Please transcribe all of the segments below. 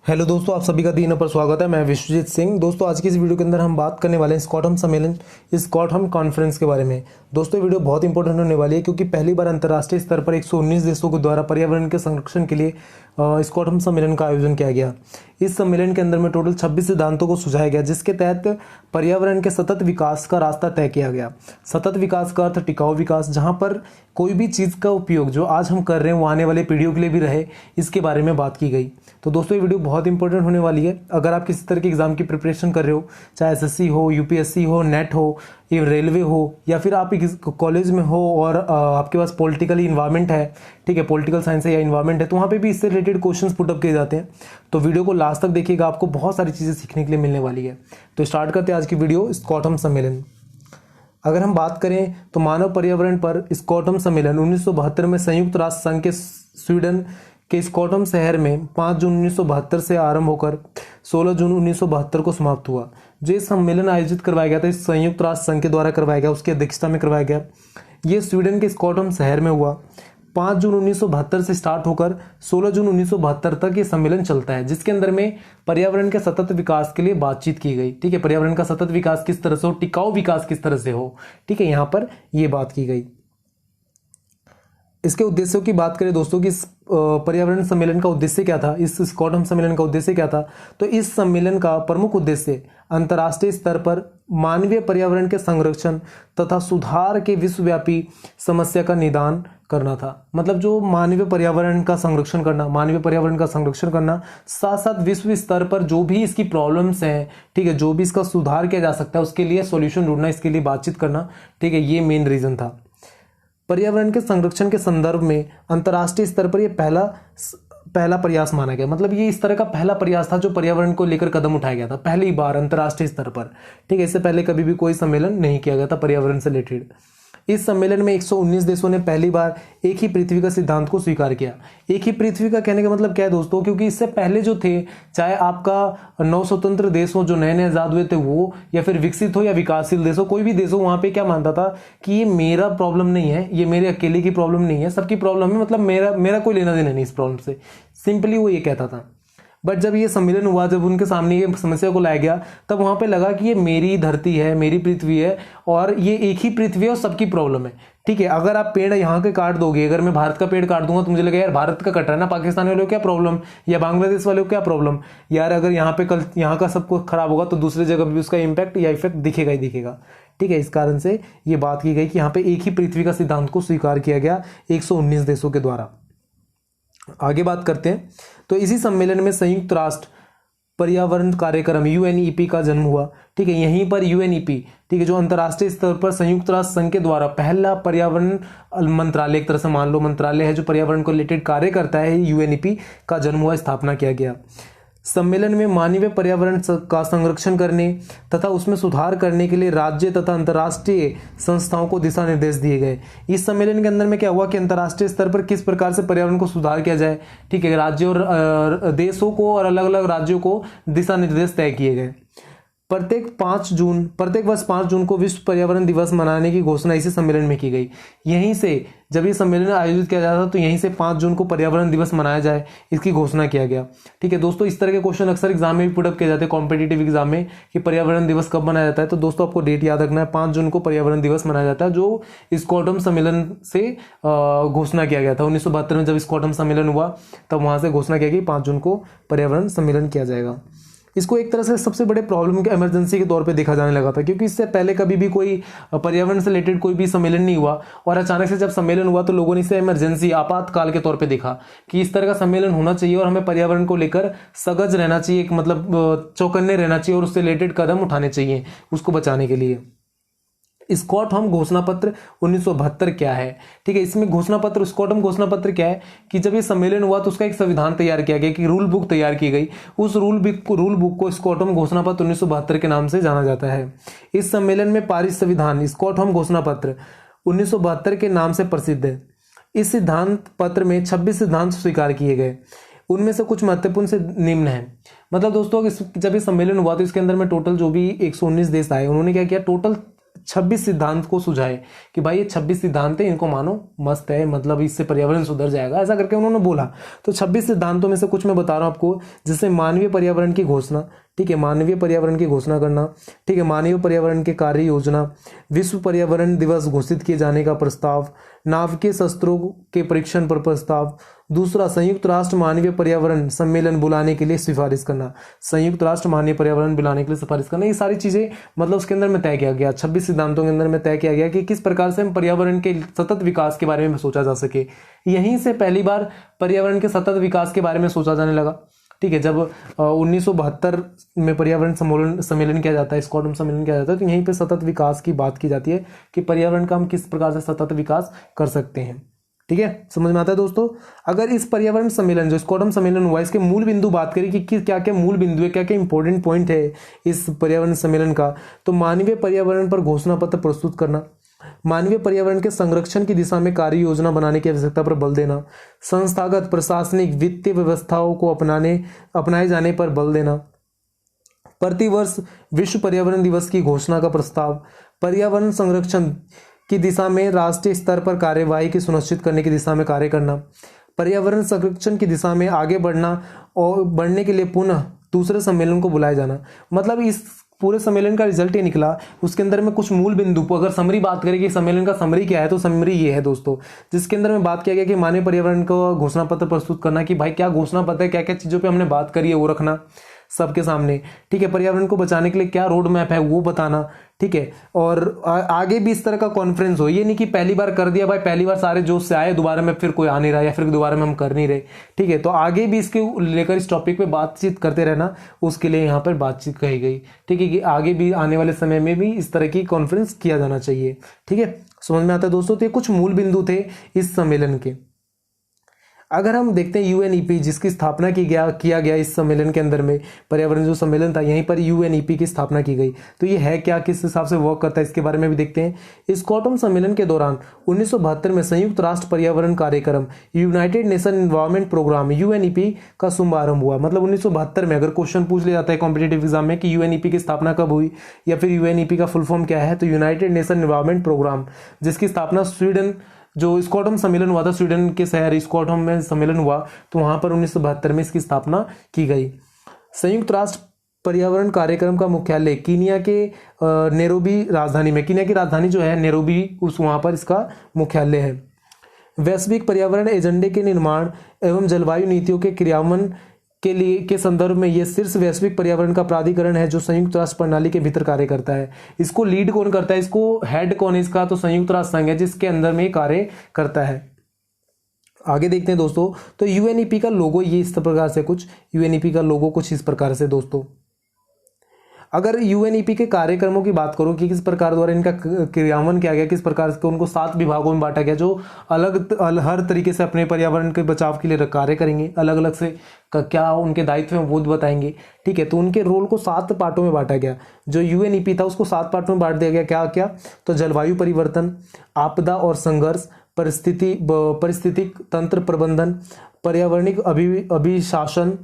Hello दोस्तों, आप सभी का दिन पर स्वागत है। मैं विश्वजीत सिंह। दोस्तों, आज की इस वीडियो के अंदर हम बात करने वाले हैं स्कॉटहोम सम्मेलन, स्कॉटहोम कॉन्फ्रेंस के बारे में। दोस्तों, ये वीडियो बहुत इंपॉर्टेंट होने वाली है क्योंकि पहली बार अंतर्राष्ट्रीय स्तर पर 119 देशों के द्वारा पर्यावरण के संरक्षण के लिए स्कॉटहोम सम्मेलन का आयोजन किया गया। इस सम्मेलन के अंदर में टोटल 26 सिद्धांतों को सुझाया गया, जिसके तहत पर्यावरण के सतत विकास का रास्ता तय किया गया। सतत विकास का अर्थ टिकाऊ विकास, जहां पर कोई भी चीज का उपयोग जो आज हम कर रहे हैं वो आने वाले पीढ़ियों के लिए भी रहे, इसके बारे में बात की गई। तो दोस्तों, ये वीडियो बहुत इंपॉर्टेंट होने वाली है। अगर आप किसी तरह के एग्जाम की प्रिपरेशन कर रहे हो, चाहे एसएससी हो, यूपीएससी हो, नेट हो, ये रेलवे हो, या फिर आप कॉलेज में हो और आपके पास पॉलिटिकल इन्वायरमेंट है, ठीक है, पॉलिटिकल साइंस है या इन्वायरमेंट है, तो वहाँ पे भी इससे रिलेटेड क्वेश्चंस पुटअप किए जाते हैं। तो वीडियो को लास्ट तक देखिएगा, आपको बहुत सारी चीज़ें सीखने के लिए मिलने वाली है। तो स्टार्ट करते हैं आज की वीडियो, स्कॉटहोम सम्मेलन। अगर हम बात करें तो मानव पर्यावरण पर स्कॉटहोम सम्मेलन 1972 में संयुक्त राष्ट्र संघ के स्वीडन के स्कॉटहोम शहर में 5 जून 1972 से आरंभ होकर 16 जून 1972 को समाप्त हुआ। जो ये सम्मेलन आयोजित करवाया गया था, इस संयुक्त राष्ट्र संघ के द्वारा करवाया गया, उसकी अध्यक्षता में करवाया गया। ये स्वीडन के स्कॉटहोम शहर में हुआ। 5 जून 1972 से स्टार्ट होकर 16 जून 1972 तक ये सम्मेलन चलता है, जिसके अंदर में पर्यावरण के सतत विकास के लिए बातचीत की गई। ठीक है, पर्यावरण का सतत विकास किस तरह से हो, टिकाऊ विकास किस तरह से हो, ठीक है, यहां पर ये बात की गई। इसके उद्देश्यों की बात करें दोस्तों कि इस पर्यावरण सम्मेलन का उद्देश्य क्या था, इस स्कॉटहोम सम्मेलन का उद्देश्य क्या था, तो इस सम्मेलन का प्रमुख उद्देश्य अंतर्राष्ट्रीय स्तर पर मानवीय पर्यावरण के संरक्षण तथा सुधार के विश्वव्यापी समस्या का निदान करना था। मतलब जो मानवीय पर्यावरण का संरक्षण करना, साथ साथ विश्व स्तर पर जो भी इसकी प्रॉब्लम्स हैं, ठीक है, जो भी इसका सुधार किया जा सकता है, उसके लिए सॉल्यूशन ढूंढना, इसके लिए बातचीत करना, ठीक है, ये मेन रीजन था। पर्यावरण के संरक्षण के संदर्भ में अंतर्राष्ट्रीय स्तर पर यह पहला प्रयास माना गया। मतलब ये इस तरह का पहला प्रयास था जो पर्यावरण को लेकर कदम उठाया गया था, पहली बार अंतर्राष्ट्रीय स्तर पर। ठीक है, इससे पहले कभी भी कोई सम्मेलन नहीं किया गया था पर्यावरण से रिलेटेड। इस सम्मेलन में 119 देशों ने पहली बार एक ही पृथ्वी का सिद्धांत को स्वीकार किया। एक ही पृथ्वी का कहने का मतलब क्या है दोस्तों, क्योंकि इससे पहले जो थे, चाहे आपका 9 स्वतंत्र देश हो जो नए नए आजाद हुए थे वो, या फिर विकसित हो या विकासशील देश हो, कोई भी देश हो, वहां पे क्या मानता था कि ये मेरा प्रॉब्लम नहीं है, ये मेरे अकेले की प्रॉब्लम नहीं है, सबकी प्रॉब्लम है, मतलब मेरा कोई लेना देना नहीं इस प्रॉब्लम से, सिंपली वो ये कहता था। बट जब ये सम्मेलन हुआ, जब उनके सामने ये समस्या को लाया गया, तब वहां पे लगा कि ये मेरी धरती है, मेरी पृथ्वी है, और ये एक ही पृथ्वी है और सबकी प्रॉब्लम है। ठीक है, अगर आप पेड़ यहाँ के काट दोगे, अगर मैं भारत का पेड़ काट दूंगा तो मुझे लगेगा यार भारत का कट रहा है ना, पाकिस्तान वालों को क्या प्रॉब्लम, या बांग्लादेश वालों को क्या प्रॉब्लम, यार अगर यहाँ पे कल यहाँ का सब कुछ खराब होगा तो दूसरी जगह भी उसका इम्पैक्ट या इफेक्ट दिखेगा ही दिखेगा। ठीक है, इस कारण से ये बात की गई कि यहाँ पे एक ही पृथ्वी का सिद्धांत को स्वीकार किया गया 119 देशों के द्वारा। आगे बात करते हैं, तो इसी सम्मेलन में संयुक्त राष्ट्र पर्यावरण कार्यक्रम यूएनईपी का जन्म हुआ। ठीक है, यहीं पर यूएनईपी, ठीक है, जो अंतर्राष्ट्रीय स्तर पर संयुक्त राष्ट्र संघ के द्वारा पहला पर्यावरण मंत्रालय, एक तरह से मान लो मंत्रालय है जो पर्यावरण को रिलेटेड कार्य करता है, यूएनईपी का जन्म हुआ, स्थापना किया गया। सम्मेलन में मानवीय पर्यावरण का संरक्षण करने तथा उसमें सुधार करने के लिए राज्य तथा अंतर्राष्ट्रीय संस्थाओं को दिशा निर्देश दिए गए। इस सम्मेलन के अंदर में क्या हुआ कि अंतर्राष्ट्रीय स्तर पर किस प्रकार से पर्यावरण को सुधार किया जाए, ठीक है, राज्यों और देशों को और अलग अलग राज्यों को दिशा निर्देश तय किए गए। प्रत्येक वर्ष 5 जून को विश्व पर्यावरण दिवस मनाने की घोषणा इसी सम्मेलन में की गई। यहीं से जब ये सम्मेलन आयोजित किया जाता था तो यहीं से 5 जून को पर्यावरण दिवस मनाया जाए, इसकी घोषणा किया गया। ठीक है दोस्तों, इस तरह के क्वेश्चन अक्सर एग्जाम में भी पुटअप किए जाते हैं, कॉम्पिटिटिव एग्जाम में, कि पर्यावरण दिवस कब मनाया जाता है। तो दोस्तों आपको डेट याद रखना है, 5 जून को पर्यावरण दिवस मनाया जाता है, जो स्कॉटहोम सम्मेलन से घोषणा किया गया था। 1972 में जब स्कॉटहोम सम्मेलन हुआ तब वहां से घोषणा किया गई 5 जून को पर्यावरण सम्मेलन किया जाएगा। इसको एक तरह से सबसे बड़े प्रॉब्लम के इमरजेंसी के तौर पे देखा जाने लगा था, क्योंकि इससे पहले कभी भी कोई पर्यावरण से रिलेटेड कोई भी सम्मेलन नहीं हुआ, और अचानक से जब सम्मेलन हुआ तो लोगों ने इसे इमरजेंसी, आपातकाल के तौर पे देखा कि इस तरह का सम्मेलन होना चाहिए और हमें पर्यावरण को लेकर सजग रहना चाहिए, एक मतलब चौकन्ने रहना चाहिए और उससे रिलेटेड कदम उठाने चाहिए उसको बचाने के लिए। स्कॉटहोम घोषणा पत्र 1972 क्या है, ठीक है, इसमें घोषणा पत्र, स्कॉटहोम घोषणा पत्र क्या है कि जब ये सम्मेलन हुआ तो उसका एक संविधान तैयार किया गया, कि रूल बुक तैयार की गई। उस रूल बुक को स्कॉटहोम घोषणा पत्र 1972 के नाम से जाना जाता है। इस सम्मेलन में पारित संविधान स्कॉटहोम घोषणा पत्र 1972 के नाम से प्रसिद्ध है। इस सिद्धांत पत्र में 26 सिद्धांत स्वीकार किए गए, उनमें से कुछ महत्वपूर्ण से निम्न है। मतलब दोस्तों जब ये सम्मेलन हुआ तो इसके अंदर में टोटल जो भी 119 देश आए, उन्होंने क्या किया, टोटल 26 सिद्धांत को सुझाए कि भाई ये 26 सिद्धांत है, इनको मानो, मस्त है, मतलब इससे पर्यावरण सुधर जाएगा, ऐसा करके उन्होंने बोला। तो 26 सिद्धांतों में से कुछ मैं बता रहा हूं आपको, जैसे मानवीय पर्यावरण की घोषणा, ठीक है, मानवीय पर्यावरण की घोषणा करना, ठीक है, मानवीय पर्यावरण के कार्य योजना, विश्व पर्यावरण दिवस घोषित किए जाने का प्रस्ताव, नाभिकीय शस्त्रों के परीक्षण पर प्रस्ताव, दूसरा संयुक्त राष्ट्र मानवीय पर्यावरण सम्मेलन बुलाने के लिए सिफारिश करना, संयुक्त राष्ट्र मानवीय पर्यावरण बुलाने के लिए सिफारिश करना, ये सारी चीजें मतलब उसके अंदर में तय किया गया, 26 सिद्धांतों के अंदर में तय किया गया कि किस प्रकार से हम पर्यावरण के सतत विकास के बारे में सोचा जा सके। यहीं से पहली बार पर्यावरण के सतत विकास के बारे में सोचा जाने लगा, ठीक है। जब 1972 में पर्यावरण सम्मेलन किया जाता है, स्टॉकहोम सम्मेलन किया जाता है, तो यहीं पे सतत विकास की बात की जाती है कि पर्यावरण का हम किस प्रकार से सतत विकास कर सकते हैं, ठीक है, समझ में आता है दोस्तों। अगर इस पर्यावरण सम्मेलन जो स्टॉकहोम सम्मेलन हुआ, इसके मूल बिंदु बात करें कि क्या क्या मूल बिंदु है, क्या क्या इंपॉर्टेंट पॉइंट है इस पर्यावरण सम्मेलन का, तो मानवीय पर्यावरण पर घोषणा पत्र प्रस्तुत करना, मानवीय पर्यावरण के संरक्षण की दिशा में कार्य योजना बनाने की आवश्यकता पर बल देना, संस्थागत प्रशासनिक वित्तीय व्यवस्थाओं को अपनाए जाने पर बल देना, प्रतिवर्ष विश्व पर्यावरण दिवस की घोषणा का प्रस्ताव, पर्यावरण संरक्षण की दिशा में राष्ट्रीय स्तर पर कार्यवाही की सुनिश्चित करने की दिशा में कार्य करना, पर्यावरण संरक्षण की दिशा में आगे बढ़ना और बढ़ने के लिए पुनः दूसरे सम्मेलन को बुलाया जाना। मतलब इस पूरे सम्मेलन का रिजल्ट ये निकला, उसके अंदर में कुछ मूल बिंदु, अगर समरी बात करें कि सम्मेलन का समरी क्या है, तो समरी ये है दोस्तों, जिसके अंदर में बात किया गया कि मानवीय पर्यावरण को घोषणा पत्र प्रस्तुत करना, कि भाई क्या घोषणा पत्र है, क्या क्या चीजों पे हमने बात करी है वो रखना सबके सामने, ठीक है, पर्यावरण को बचाने के लिए क्या रोड मैप है वो बताना, ठीक है, और आगे भी इस तरह का कॉन्फ्रेंस हो, ये नहीं कि पहली बार कर दिया भाई, पहली बार सारे जोश से आए, दोबारा में फिर कोई आ नहीं रहा या फिर दोबारा में हम कर नहीं रहे, ठीक है, तो आगे भी इसके लेकर इस टॉपिक पे बातचीत करते रहना, उसके लिए यहाँ पर बातचीत कही गई, ठीक है, कि आगे भी आने वाले समय में भी इस तरह की कॉन्फ्रेंस किया जाना चाहिए, ठीक है, समझ में आता है दोस्तों। तो ये कुछ मूल बिंदु थे इस सम्मेलन के। अगर हम देखते हैं यूएनईपी जिसकी स्थापना किया गया इस सम्मेलन के अंदर में, पर्यावरण जो सम्मेलन था, यहीं पर यूएनईपी की स्थापना की गई, तो ये है क्या, किस हिसाब से वर्क करता है, इसके बारे में भी देखते हैं। स्टॉकहोम सम्मेलन के दौरान 1972 में संयुक्त राष्ट्र पर्यावरण कार्यक्रम United Nation Environment Programme UNEP का शुभारंभ हुआ। मतलब 1972 में अगर क्वेश्चन पूछ लिया जाता है कॉम्पिटेटिव एग्जाम में कि यूएनईपी की स्थापना कब हुई या फिर यूएनईपी का फुल फॉर्म क्या है, तो यूनाइटेड नेशन एनवायरमेंट प्रोग्राम, जिसकी स्थापना स्वीडन, जो स्टॉकहोम सम्मेलन हुआ था, स्वीडन के शहर स्टॉकहोम में सम्मेलन हुआ, तो वहां पर 1972 में इसकी स्थापना की गई। संयुक्त राष्ट्र पर्यावरण कार्यक्रम का मुख्यालय कीनिया के नैरोबी राजधानी में, कीनिया की राजधानी जो है नैरोबी, उस वहां पर इसका मुख्यालय है। वैश्विक पर्यावरण एजेंडे के निर्माण एवं जलवायु नीतियों के क्रियान्वयन के संदर्भ में यह शीर्ष वैश्विक पर्यावरण का प्राधिकरण है जो संयुक्त राष्ट्र प्रणाली के भीतर कार्य करता है। इसको लीड कौन करता है, इसको हेड कौन है इसका, तो संयुक्त राष्ट्र संघ है जिसके अंदर में कार्य करता है। आगे देखते हैं दोस्तों, तो यूएनईपी का लोगो ये इस प्रकार से, कुछ यूएनईपी का लोगो कुछ इस प्रकार से दोस्तों। अगर यूएनईपी के कार्यक्रमों की बात करूं कि किस प्रकार द्वारा इनका क्रियान्वयन किया गया, किस प्रकार से उनको 7 विभागों में बांटा गया जो हर तरीके से अपने पर्यावरण के बचाव के लिए कार्य करेंगे, अलग अलग से क्या उनके दायित्व हैं वो बताएंगे, ठीक है। तो उनके रोल को 7 पार्टों में बांटा गया। जो यूएनईपी था उसको 7 पार्टों में बांट दिया गया। क्या क्या, तो जलवायु परिवर्तन, आपदा और संघर्ष, परिस्थितिक तंत्र प्रबंधन, पर्यावरणिक अभिशासन,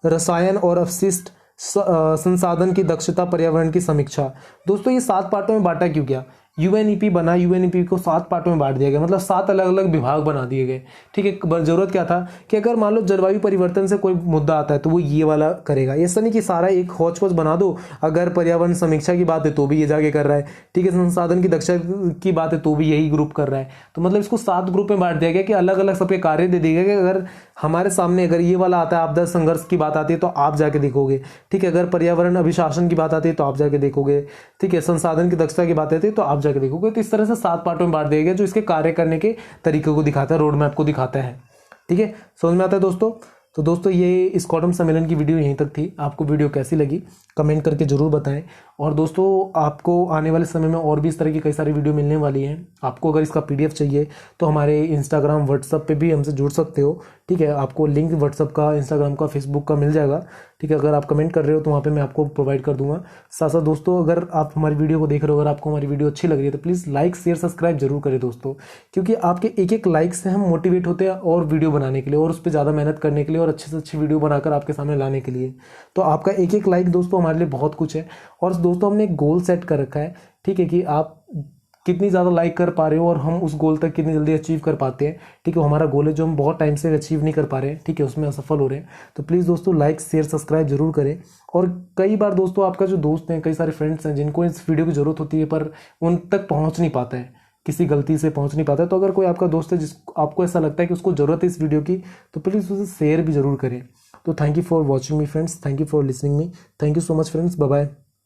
रसायन और अपशिष्ट संसाधन की दक्षता, पर्यावरण की समीक्षा। दोस्तों ये 7 पार्टों में बांटा क्यों गया, यूएनईपी बना, यूएनईपी को 7 पार्टों में बांट दिया गया, मतलब 7 अलग अलग विभाग बना दिए गए, ठीक है। जरूरत क्या था कि अगर मान लो जलवायु परिवर्तन से कोई मुद्दा आता है तो वो ये वाला करेगा, ऐसा नहीं कि सारा एक हौच पौच बना दो। अगर पर्यावरण समीक्षा की बात है तो भी ये जाके कर रहा है, ठीक है। संसाधन की दक्षता की बात है तो भी यही ग्रुप कर रहा है। तो मतलब इसको 7 ग्रुप में बांट दिया गया कि अलग अलग सबके कार्य दे दिए गए कि अगर हमारे सामने अगर ये वाला आता है, आपदा संघर्ष की बात आती है तो आप जाके देखोगे, ठीक है। अगर पर्यावरण अभिशासन की बात आती है तो आप जाके देखोगे, ठीक है। संसाधन की दक्षता की बात आती है तो आप जाके देखोगे। तो इस तरह से 7 पार्टों में बांट दिया गया जो इसके कार्य करने के तरीके को दिखाता है, रोड मैप को दिखाता है, ठीक है। समझ में आता है दोस्तों। तो दोस्तों ये स्टॉकहोम सम्मेलन की वीडियो यहीं तक थी। आपको वीडियो कैसी लगी कमेंट करके जरूर बताएं। और दोस्तों आपको आने वाले समय में और भी इस तरह की कई सारी वीडियो मिलने वाली हैं। आपको अगर इसका PDF चाहिए तो हमारे इंस्टाग्राम व्हाट्सअप पे भी हमसे जुड़ सकते हो, ठीक है। आपको लिंक व्हाट्सअप का, इंस्टाग्राम का, फेसबुक का मिल जाएगा, ठीक है। अगर आप कमेंट कर रहे हो तो वहाँ पे मैं आपको प्रोवाइड कर दूंगा। साथ साथ दोस्तों अगर आप हमारी वीडियो को देख रहे हो, अगर आपको हमारी वीडियो अच्छी लग रही है तो प्लीज़ लाइक शेयर सब्सक्राइब जरूर करें दोस्तों, क्योंकि आपके एक एक लाइक से हम मोटिवेट होते हैं और वीडियो बनाने के लिए और उस पर ज़्यादा मेहनत करने के लिए और अच्छे से अच्छी वीडियो बनाकर आपके सामने लाने के लिए। तो आपका एक एक लाइक दोस्तों हमारे लिए बहुत कुछ है। और दोस्तों हमने एक गोल सेट कर रखा है, ठीक है, कि आप कितनी ज़्यादा लाइक कर पा रहे हो और हम उस गोल तक कितनी जल्दी अचीव कर पाते हैं। ठीक है, हमारा गोल है जो हम बहुत टाइम से अचीव नहीं कर पा रहे हैं, ठीक है, उसमें असफल हो रहे हैं। तो प्लीज़ दोस्तों लाइक शेयर सब्सक्राइब जरूर करें। और कई बार दोस्तों आपका जो दोस्त हैं, कई सारे फ्रेंड्स हैं जिनको इस वीडियो की ज़रूरत होती है पर उन तक पहुँच नहीं पाता है, किसी गलती से पहुँच नहीं पाता है। तो अगर कोई आपका दोस्त है जिस आपको ऐसा लगता है कि उसको ज़रूरत है इस वीडियो की, तो प्लीज़ उसे शेयर भी ज़रूर करें। तो thank you for watching me friends, thank you for listening me, thank you so much friends, bye bye.